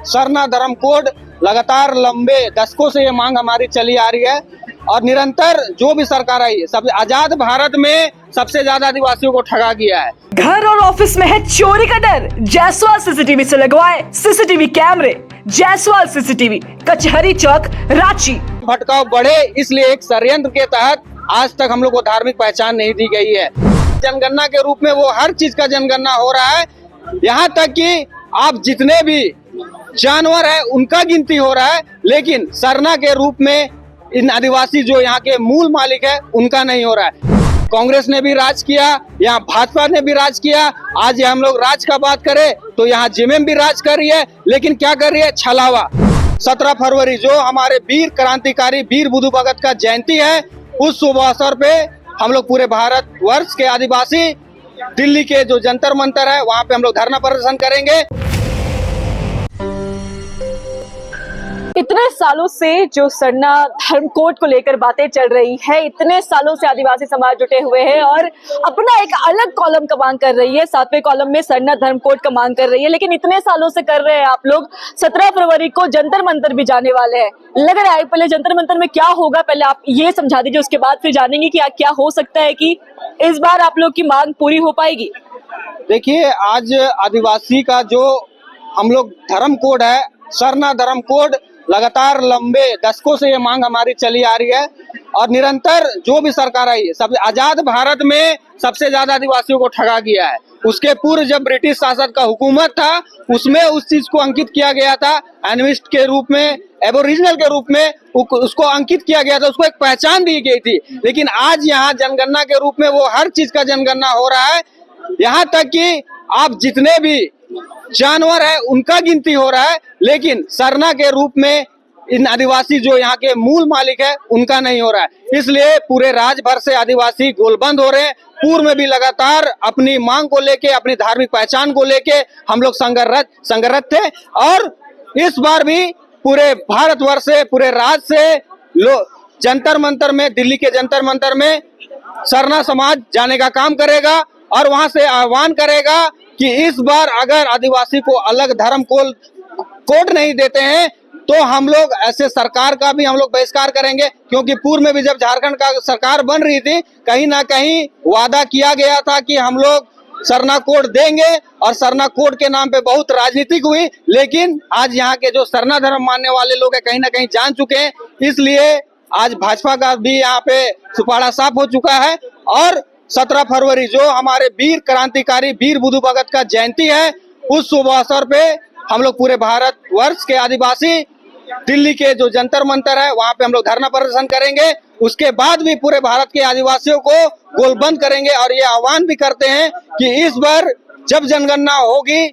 सरना धर्म कोड लगातार लंबे दशकों से ये मांग हमारी चली आ रही है और निरंतर जो भी सरकार आई है, सब आजाद भारत में सबसे ज्यादा आदिवासियों को ठगा गया है। घर और ऑफिस में है चोरी का डर, जायसवाल सीसीटीवी से लगवाए सीसीटीवी कैमरे। जायसवाल सीसीटीवी, कचहरी चौक, रांची। भटकाव बढ़े इसलिए एक षड्यंत्र के तहत आज तक हम लोग को धार्मिक पहचान नहीं दी गई है। जनगणना के रूप में वो हर चीज का जनगणना हो रहा है, यहाँ तक कि आप जितने भी जानवर है उनका गिनती हो रहा है, लेकिन सरना के रूप में इन आदिवासी जो यहाँ के मूल मालिक है उनका नहीं हो रहा है। कांग्रेस ने भी राज किया, यहाँ भाजपा ने भी राज किया। आज हम लोग राज का बात करें तो यहाँ जेएमएम भी राज कर रही है, लेकिन क्या कर रही है? छलावा। 17 फरवरी जो हमारे वीर क्रांतिकारी वीर बुधु भगत का जयंती है, उस शुभ अवसर पे हम लोग पूरे भारत वर्ष के आदिवासी दिल्ली के जो जंतर मंतर है वहाँ पे हम लोग धरना प्रदर्शन करेंगे। इतने सालों से जो सरना धर्म कोड को लेकर बातें चल रही है, इतने सालों से आदिवासी समाज जुटे हुए हैं और अपना एक अलग कॉलम का मांग कर रही है। 7वें कॉलम में सरना धर्म कोड का मांग कर रही है, लेकिन इतने सालों से कर रहे हैं आप लोग। 17 फरवरी को जंतर मंतर भी जाने वाले हैं, लग रहा है। पहले जंतर मंतर में क्या होगा, पहले आप ये समझा दीजिए, उसके बाद फिर जानेंगे कि क्या हो सकता है कि इस बार आप लोग की मांग पूरी हो पाएगी। देखिए, आज आदिवासी का जो हम लोग धर्म कोड है, सरना धर्म कोड, लगातार लंबे दशकों से ये मांग हमारी चली आ रही है और निरंतर जो भी सरकार आई है, सब आजाद भारत में सबसे ज्यादा आदिवासियों को ठगा गया है। उसके पूर्व जब ब्रिटिश शासन का हुकूमत था, उसमें उस चीज को अंकित किया गया था एनिमिस्ट के रूप में, एबोरिजिनल के रूप में उसको अंकित किया गया था, उसको एक पहचान दी गई थी। लेकिन आज यहाँ जनगणना के रूप में वो हर चीज का जनगणना हो रहा है, यहाँ तक कि आप जितने भी जानवर है उनका गिनती हो रहा है, लेकिन सरना के रूप में इन आदिवासी जो यहाँ के मूल मालिक है उनका नहीं हो रहा है। इसलिए पूरे राज्य भर से आदिवासी गोलबंद हो रहे हैं। पूर्व में भी लगातार अपनी मांग को लेके, अपनी धार्मिक पहचान को लेके हम लोग संघर्ष थे और इस बार भी पूरे भारतवर्ष से, पूरे राज्य से जंतर मंतर में, दिल्ली के जंतर मंतर में सरना समाज जाने का काम करेगा और वहां से आह्वान करेगा कि इस बार अगर आदिवासी को अलग धर्म कोड नहीं देते हैं तो हम लोग ऐसे सरकार का भी हम लोग बहिष्कार करेंगे। क्योंकि पूर्व में भी जब झारखंड का सरकार बन रही थी, कहीं ना कहीं वादा किया गया था कि हम लोग सरना कोड देंगे और सरना कोड के नाम पे बहुत राजनीतिक हुई। लेकिन आज यहाँ के जो सरना धर्म मानने वाले लोग हैं कहीं ना कहीं जान चुके हैं, इसलिए आज भाजपा का भी यहाँ पे सुपाड़ा साफ हो चुका है। और 17 फरवरी जो हमारे वीर क्रांतिकारी वीर बुधु भगत का जयंती है, उस शुभ अवसर पे हम लोग पूरे भारत वर्ष के आदिवासी दिल्ली के जो जंतर मंतर है वहाँ पे हम लोग धरना प्रदर्शन करेंगे। उसके बाद भी पूरे भारत के आदिवासियों को गोलबंद करेंगे और ये आह्वान भी करते हैं कि इस बार जब जनगणना होगी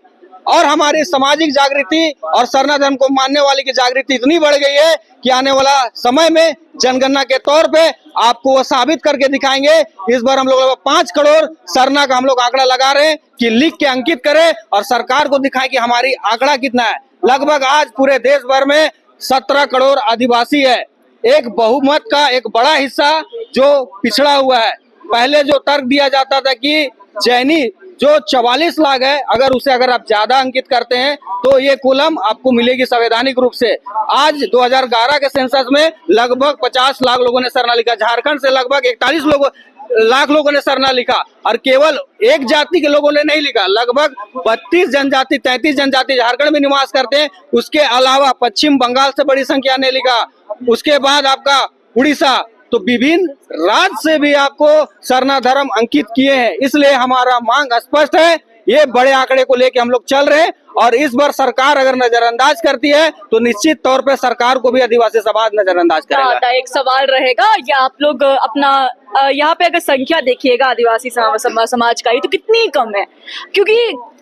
और हमारी सामाजिक जागृति और सरना धर्म को मानने वाले की जागृति इतनी बढ़ गई है कि आने वाला समय में जनगणना के तौर पे आपको वो साबित करके दिखाएंगे। इस बार हम लोग 5 करोड़ सरना का हम लोग आंकड़ा लगा रहे हैं कि लिख के अंकित करें और सरकार को दिखाएं कि हमारी आंकड़ा कितना है। लगभग आज पूरे देश भर में 17 करोड़ आदिवासी है, एक बहुमत का एक बड़ा हिस्सा जो पिछड़ा हुआ है। पहले जो तर्क दिया जाता था कि जैनी जो 44 लाख है, अगर आप ज्यादा अंकित करते हैं तो ये कॉलम आपको मिलेगी संवैधानिक रूप से। आज 2011 के सेंसस में लगभग 50 लाख लोगों ने सरना लिखा, झारखंड से लगभग 41 लाख लोगों ने सरना लिखा और केवल एक जाति के लोगों ने नहीं लिखा। लगभग 33 जनजाति झारखंड में निवास करते हैं, उसके अलावा पश्चिम बंगाल से बड़ी संख्या ने लिखा। उसके बाद आपका उड़ीसा, तो विभिन्न राज्य से भी आपको सरना धर्म अंकित किए हैं। इसलिए हमारा मांग स्पष्ट है, ये बड़े आंकड़े को लेके हम लोग चल रहे हैं और इस बार सरकार अगर नजरअंदाज करती है तो निश्चित तौर पे सरकार को भी आदिवासी समाज नजरअंदाज करेगा। एक सवाल रहेगा, या आप लोग अपना यहाँ पे अगर संख्या देखिएगा आदिवासी समाज का ही तो कितनी कम है, क्योंकि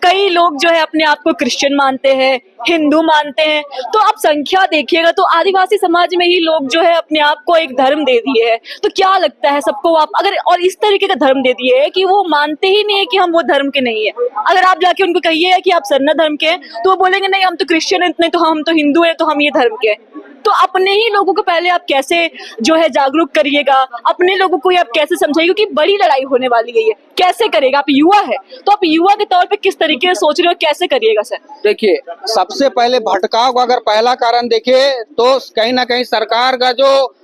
कई लोग जो है अपने आप को क्रिश्चियन मानते हैं, हिंदू मानते हैं। तो आप संख्या देखिएगा तो आदिवासी समाज में ही लोग जो है अपने आप को एक धर्म दे दिए है। तो क्या लगता है सबको, आप अगर और इस तरीके का धर्म दे दिए है कि वो मानते ही नहीं है कि हम वो धर्म के नहीं है। अगर आप जाके उनको कहिए कि आप सरना धर्म के हैं तो वो बोलेंगे नहीं हम तो क्रिश्चियन है, नहीं तो हम तो हिंदू है, तो हम ये धर्म के हैं। तो अपने ही लोगों को पहले आप कैसे जो है जागरूक करिएगा, अपने लोगों को आप कैसे समझाइएगा, क्योंकि बड़ी लड़ाई होने वाली है, ये कैसे करेगा? आप युवा है तो आप युवा के तौर पे किस तरीके से सोच रहे हो, कैसे करिएगा सर? देखिए, सबसे पहले भटकाव का अगर पहला कारण देखे तो कहीं ना कहीं सरकार का जो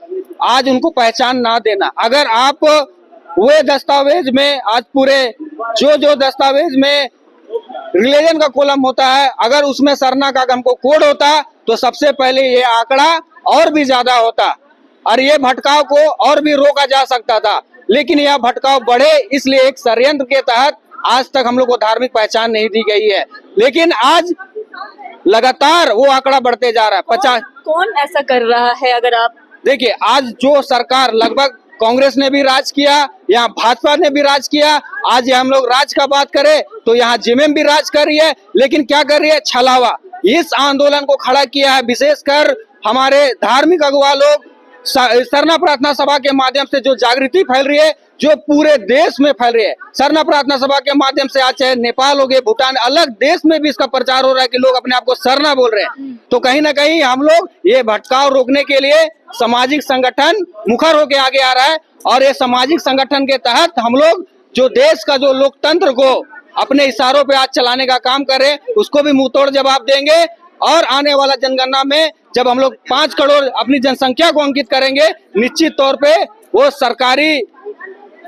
आज उनको पहचान ना देना। अगर आप वे दस्तावेज में आज पूरे जो दस्तावेज में रिलीजन का कॉलम होता है, अगर उसमें सरना का हमको कोड होता तो सबसे पहले ये आंकड़ा और भी ज्यादा होता और ये भटकाव को और भी रोका जा सकता था। लेकिन यह भटकाव बढ़े इसलिए एक षड्यंत्र के तहत आज तक हम लोग को धार्मिक पहचान नहीं दी गई है। लेकिन आज लगातार वो आंकड़ा बढ़ते जा रहा है। 50 कौन ऐसा कर रहा है? अगर आप देखिए, आज जो सरकार लगभग कांग्रेस ने भी राज किया, यहाँ भाजपा ने भी राज किया, आज हम लोग राज का बात करें तो यहाँ जेएमएम भी राज कर रही है। लेकिन क्या कर रही है? छलावा। इस आंदोलन को खड़ा किया है विशेषकर हमारे धार्मिक अगुवा लोग। सरना प्रार्थना सभा के माध्यम से जो जागृति फैल रही है, जो पूरे देश में फैल रही है, सरना प्रार्थना सभा के माध्यम से आज चाहे नेपाल हो गए, भूटान, अलग देश में भी इसका प्रचार हो रहा है कि लोग अपने आप को सरना बोल रहे हैं। तो कहीं ना कहीं हम लोग ये भटकाव रोकने के लिए सामाजिक संगठन मुखर होके आगे आ रहा है और ये सामाजिक संगठन के तहत हम लोग जो देश का जो लोकतंत्र को अपने इशारों पे आज चलाने का काम कर रहे हैं, उसको भी मुंहतोड़ जवाब देंगे। और आने वाला जनगणना में जब हम लोग 5 करोड़ अपनी जनसंख्या को अंकित करेंगे, निश्चित तौर पे वो सरकारी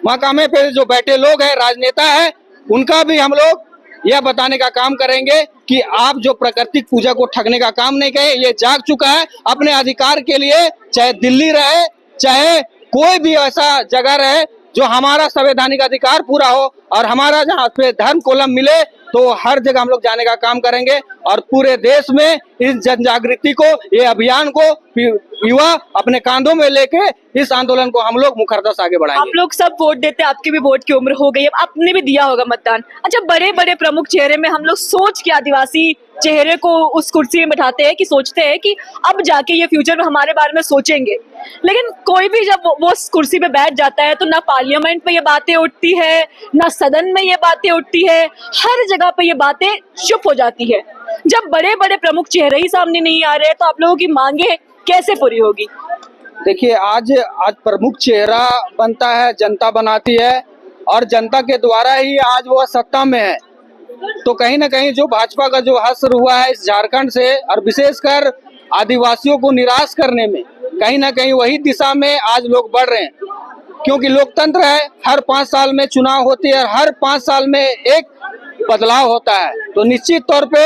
मकामे पे जो बैठे लोग हैं, राजनेता है, उनका भी हम लोग यह बताने का काम करेंगे कि आप जो प्राकृतिक पूजा को ठगने का काम नहीं करें। ये जाग चुका है अपने अधिकार के लिए, चाहे दिल्ली रहे, चाहे कोई भी ऐसा जगह रहे जो हमारा संवैधानिक अधिकार पूरा हो और हमारा जहाँ पे धर्म कोलम मिले तो हर जगह हम लोग जाने का काम करेंगे और पूरे देश में इस जन जागृति को, ये अभियान को युवा अपने कांधों में लेके इस आंदोलन को हम लोग मुखरता से आगे बढ़ाएंगे। आप लोग सब वोट देते हैं, आपकी भी वोट की उम्र हो गई है, आपने भी दिया होगा मतदान। अच्छा, बड़े बड़े प्रमुख चेहरे में हम लोग सोच के आदिवासी चेहरे को उस कुर्सी में बैठाते हैं कि सोचते हैं कि अब जाके ये फ्यूचर में हमारे बारे में सोचेंगे। लेकिन कोई भी जब वो उस कुर्सी पे बैठ जाता है तो ना पार्लियामेंट में ये बातें उठती है, ना सदन में ये बातें उठती है, हर जगह पे ये बातें चुप हो जाती है। जब बड़े बड़े प्रमुख चेहरे ही सामने नहीं आ रहे तो आप लोगों की मांगे कैसे पूरी होगी? देखिए, आज प्रमुख चेहरा बनता है, जनता बनाती है और जनता के द्वारा ही आज वो सत्ता में है। तो कहीं ना कहीं जो भाजपा का जो हश्र हुआ है इस झारखंड से और विशेषकर आदिवासियों को निराश करने में, कहीं ना कहीं वही दिशा में आज लोग बढ़ रहे हैं। क्योंकि लोकतंत्र है, हर 5 साल में चुनाव होती है, हर 5 साल में एक बदलाव होता है। तो निश्चित तौर पे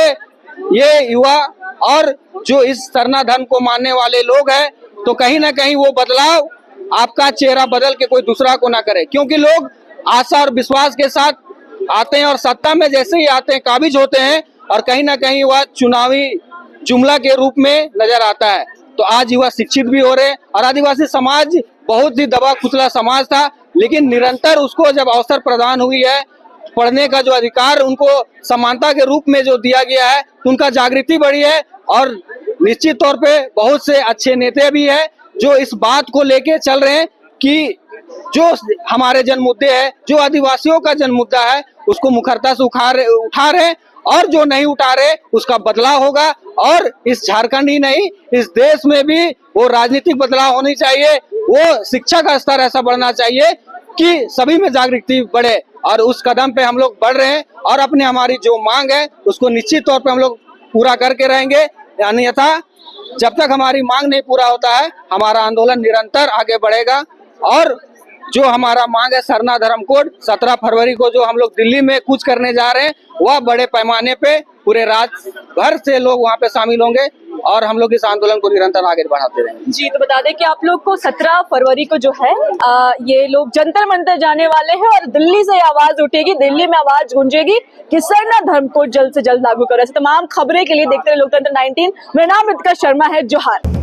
ये युवा और जो इस सरना धर्म को मानने वाले लोग हैं, तो कहीं ना कहीं वो बदलाव आपका चेहरा बदल के कोई दूसरा को ना करे। क्योंकि लोग आशा और विश्वास के साथ आते हैं और सत्ता में जैसे ही आते हैं काबिज होते हैं और कहीं ना कहीं वह चुनावी जुमला के रूप में नजर आता है। तो आज युवा शिक्षित भी हो रहे हैं और आदिवासी समाज बहुत ही दबा कुचला समाज था, लेकिन निरंतर उसको जब अवसर प्रदान हुई है, पढ़ने का जो अधिकार उनको समानता के रूप में जो दिया गया है, तो उनका जागृति बढ़ी है। और निश्चित तौर पे बहुत से अच्छे नेता भी हैं जो इस बात को लेके चल रहे हैं कि जो हमारे जन मुद्दे हैं, जो आदिवासियों का जन मुद्दा है, उसको मुखरता से उठा रहे और जो नहीं उठा रहे उसका बदलाव होगा। और इस झारखंड ही नहीं, इस देश में भी वो राजनीतिक बदलाव होनी चाहिए, वो शिक्षा का स्तर ऐसा बढ़ना चाहिए कि सभी में जागृति बढ़े और उस कदम पे हम लोग बढ़ रहे हैं और अपने हमारी जो मांग है उसको निश्चित तौर पे हम लोग पूरा करके रहेंगे। अन्यथा जब तक हमारी मांग नहीं पूरा होता है, हमारा आंदोलन निरंतर आगे बढ़ेगा। और जो हमारा मांग है सरना धर्म कोड, 17 फरवरी को जो हम लोग दिल्ली में कूच करने जा रहे हैं, वह बड़े पैमाने पे पूरे राज्य भर से लोग वहाँ पे शामिल होंगे और हम लोग इस आंदोलन को निरंतर आगे बढ़ाते रहेंगे। जी, तो बता दें कि आप लोग को 17 फरवरी को जो है ये लोग जंतर मंतर जाने वाले हैं और दिल्ली से आवाज उठेगी, दिल्ली में आवाज गूंजेगी कि सरना धर्म कोड जल्द से जल्द लागू करो। ऐसे तमाम खबरें के लिए देखते रहे लोकतंत्र 19। मेरा नाम रितिका शर्मा है। जोहार।